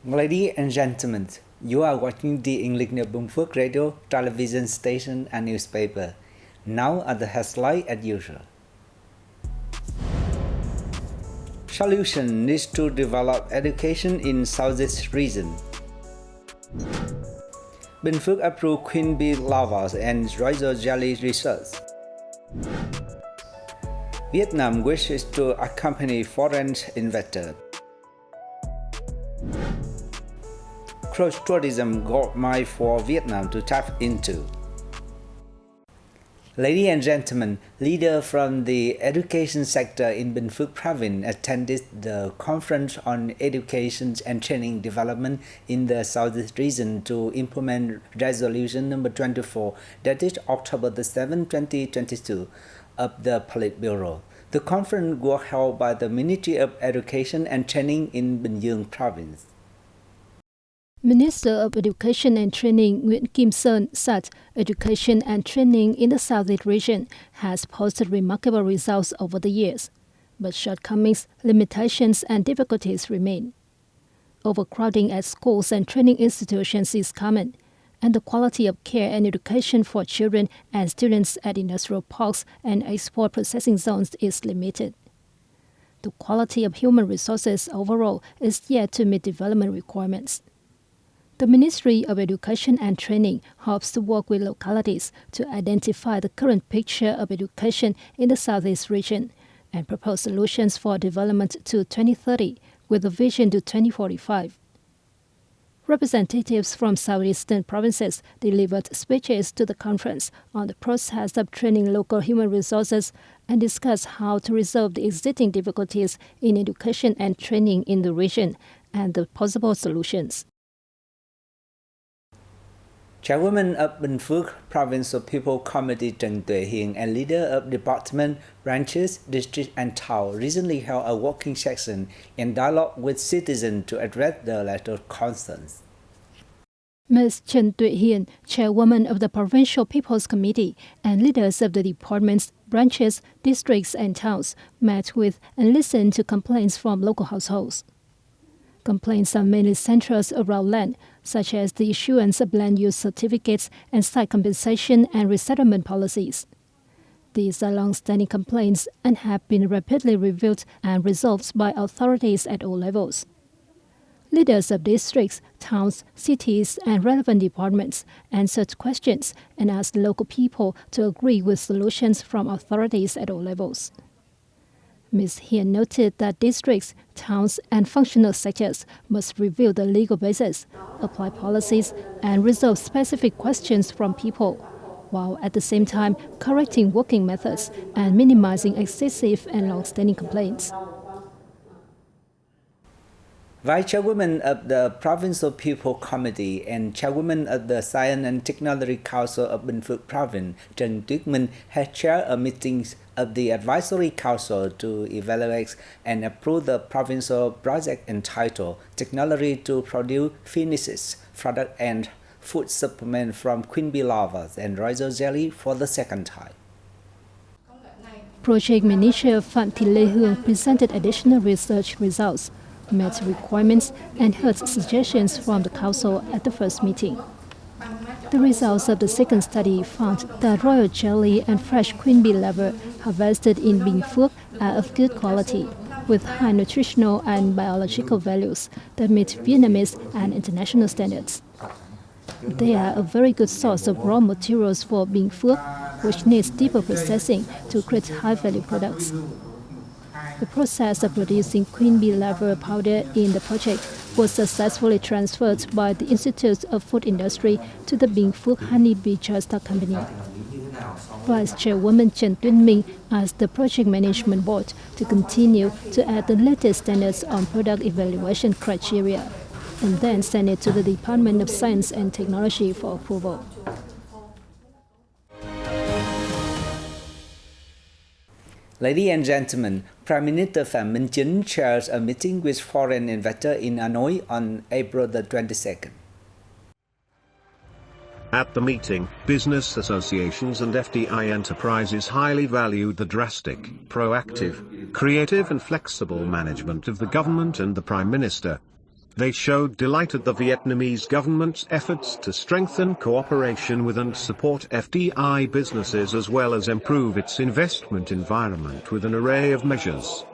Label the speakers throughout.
Speaker 1: Ladies and gentlemen, you are watching the English Bình Phước radio, television station and newspaper. Now are the headlines as usual. Solution needs to develop education in Southeast region. Bình Phước approve queen bee larvae and royal jelly research. Vietnam wishes to accompany foreign investors. Cross-tourism gold mine for Vietnam to tap into. Ladies and gentlemen, leaders from the education sector in Bình Phước province attended the conference on education and training development in the Southeast region to implement resolution number 24 dated October 7, 2022 of the Politburo. The conference was held by the Ministry of Education and Training in Bình Dương province.
Speaker 2: Minister of Education and Training Nguyễn Kim Sơn said education and training in the Southeast region has posted remarkable results over the years, but shortcomings, limitations, and difficulties remain. Overcrowding at schools and training institutions is common, and the quality of care and education for children and students at industrial parks and export processing zones is limited. The quality of human resources overall is yet to meet development requirements. The Ministry of Education and Training hopes to work with localities to identify the current picture of education in the Southeast region and propose solutions for development to 2030 with a vision to 2045. Representatives from southeastern provinces delivered speeches to the conference on the process of training local human resources and discussed how to resolve the existing difficulties in education and training in the region and the possible solutions.
Speaker 1: Chairwoman of Bình Phước Provincial People Committee Trần Tuệ Hiền and leader of department, branches, district and town recently held a working session and dialogue with citizens to address the latter concerns.
Speaker 2: Ms. Trần Tuệ Hiền, chairwoman of the Provincial People's Committee, and leaders of the departments, branches, districts and towns met with and listened to complaints from local households. Complaints are mainly centered around land, such as the issuance of land use certificates and site compensation and resettlement policies. These are long-standing complaints and have been rapidly reviewed and resolved by authorities at all levels. Leaders of districts, towns, cities, and relevant departments answered questions and asked local people to agree with solutions from authorities at all levels. Ms. Hiền noted that districts, towns, and functional sectors must review the legal basis, apply policies, and resolve specific questions from people, while at the same time correcting working methods and minimizing excessive and long-standing complaints.
Speaker 1: Vice Chairwoman of the Provincial People Committee and Chairwoman of the Science and Technology Council of Bình Phước Province, Trần Tuyết Minh, had chaired a meeting of the Advisory Council to evaluate and approve the provincial project entitled Technology to Produce Finishes, Product and Food Supplement from Queen Bee Larvae and Royal Jelly for the second time.
Speaker 2: Project Manager Phạm Thị Lê Hương presented additional research results, met requirements, and heard suggestions from the Council at the first meeting. The results of the second study found that royal jelly and fresh queen bee liver harvested in Bình Phước are of good quality, with high nutritional and biological values that meet Vietnamese and international standards. They are a very good source of raw materials for Bình Phước, which needs deeper processing to create high-value products. The process of producing queen bee liver powder in the project was successfully transferred by the Institute of Food Industry to the Bình Phước Honey Bee Trust Company. Vice Chairwoman Trần Tuyết Minh asked the Project Management Board to continue to add the latest standards on product evaluation criteria, and then send it to the Department of Science and Technology for approval.
Speaker 1: Ladies and gentlemen, Prime Minister Phạm Minh Chính chairs a meeting with foreign investors in Hanoi on April the 22nd.
Speaker 3: At the meeting, business associations and FDI enterprises highly valued the drastic, proactive, creative and flexible management of the government and the Prime Minister. They showed delight at the Vietnamese government's efforts to strengthen cooperation with and support FDI businesses as well as improve its investment environment with an array of measures.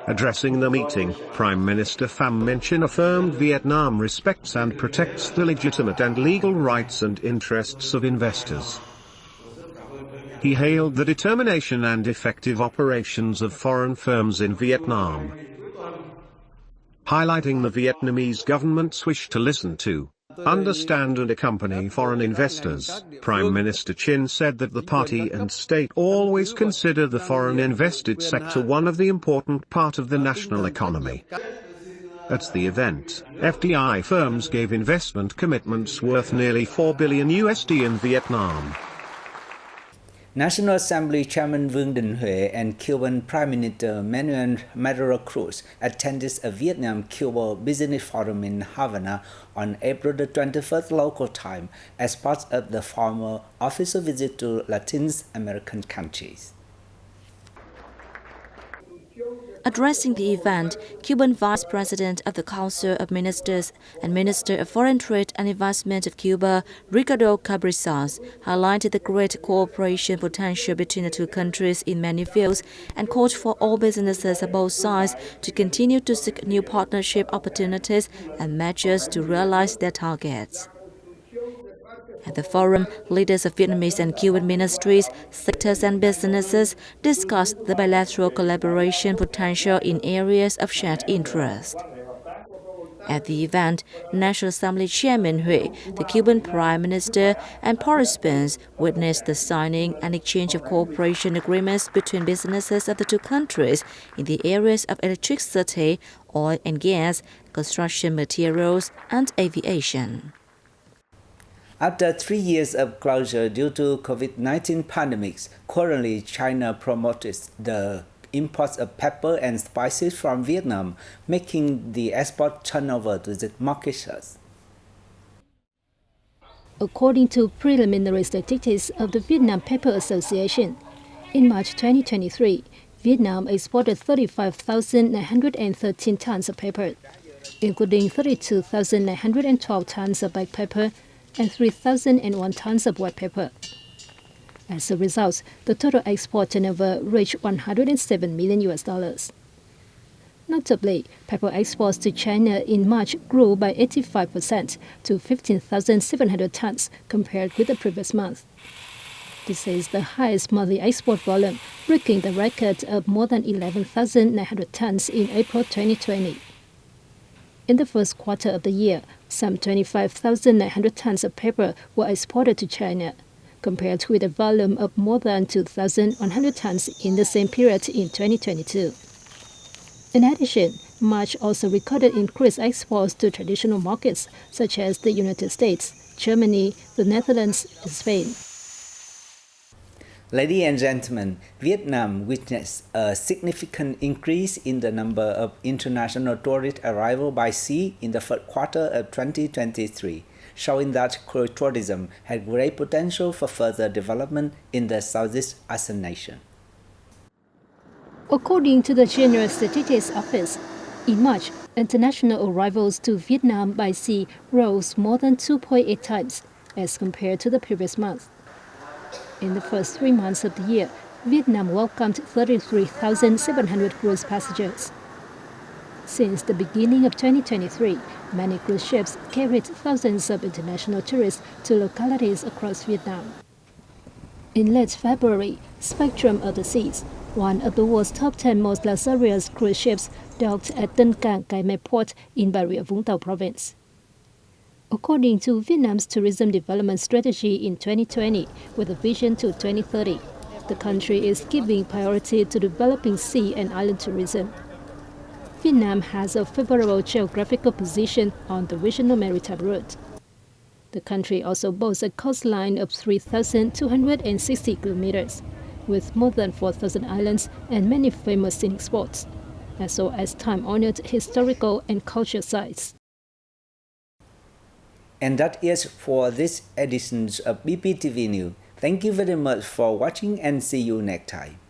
Speaker 3: Addressing the meeting, Prime Minister Pham Minh Chinh affirmed Vietnam respects and protects the legitimate and legal rights and interests of investors. He hailed the determination and effective operations of foreign firms in Vietnam, highlighting the Vietnamese government's wish to listen to, understand and accompany foreign investors. Prime Minister Chin said that the party and state always consider the foreign invested sector one of the important part of the national economy. At the event, FDI firms gave investment commitments worth nearly $4 billion in Vietnam.
Speaker 1: National Assembly Chairman Vương Đình Huệ and Cuban Prime Minister Manuel Maduro Cruz attended a Vietnam-Cuba Business Forum in Havana on April the 21st local time as part of the former official visit to Latin American countries.
Speaker 4: Addressing the event, Cuban Vice President of the Council of Ministers and Minister of Foreign Trade and Investment of Cuba, Ricardo Cabrizas, highlighted the great cooperation potential between the two countries in many fields and called for all businesses of both sides to continue to seek new partnership opportunities and measures to realize their targets. At the forum, leaders of Vietnamese and Cuban ministries, sectors and businesses discussed the bilateral collaboration potential in areas of shared interest. At the event, National Assembly Chairman Huệ, the Cuban Prime Minister, and participants witnessed the signing and exchange of cooperation agreements between businesses of the two countries in the areas of electricity, oil and gas, construction materials, and aviation.
Speaker 1: After 3 years of closure due to COVID-19 pandemics, currently China promotes the import of pepper and spices from Vietnam, making the export turnover to the markets.
Speaker 2: According to preliminary statistics of the Vietnam Pepper Association, in March 2023, Vietnam exported 35,913 tons of pepper, including 32,912 tons of black pepper and 3,001 tons of white pepper. As a result, the total export turnover reached $107 million. Notably, pepper exports to China in March grew by 85% to 15,700 tons compared with the previous month. This is the highest monthly export volume, breaking the record of more than 11,900 tons in April 2020. In the first quarter of the year, some 25,900 tons of pepper were exported to China, compared with a volume of more than 2,100 tons in the same period in 2022. In addition, March also recorded increased exports to traditional markets such as the United States, Germany, the Netherlands, and Spain.
Speaker 1: Ladies and gentlemen, Vietnam witnessed a significant increase in the number of international tourist arrivals by sea in the first quarter of 2023, showing that cruise tourism had great potential for further development in the Southeast Asian nation.
Speaker 2: According to the General Statistics Office, in March, international arrivals to Vietnam by sea rose more than 2.8 times as compared to the previous month. In the first 3 months of the year, Vietnam welcomed 33,700 cruise passengers. Since the beginning of 2023, many cruise ships carried thousands of international tourists to localities across Vietnam. In late February, Spectrum of the Seas, one of the world's top 10 most luxurious cruise ships, docked at Tân Cảng Cái Mè Port in Bà Rịa Vũng Tàu province. According to Vietnam's tourism development strategy in 2020, with a vision to 2030, the country is giving priority to developing sea and island tourism. Vietnam has a favorable geographical position on the regional maritime route. The country also boasts a coastline of 3,260 kilometers, with more than 4,000 islands and many famous scenic spots, as well as time-honored historical and cultural sites.
Speaker 1: And that is for this edition of BPTV News. Thank you very much for watching and see you next time.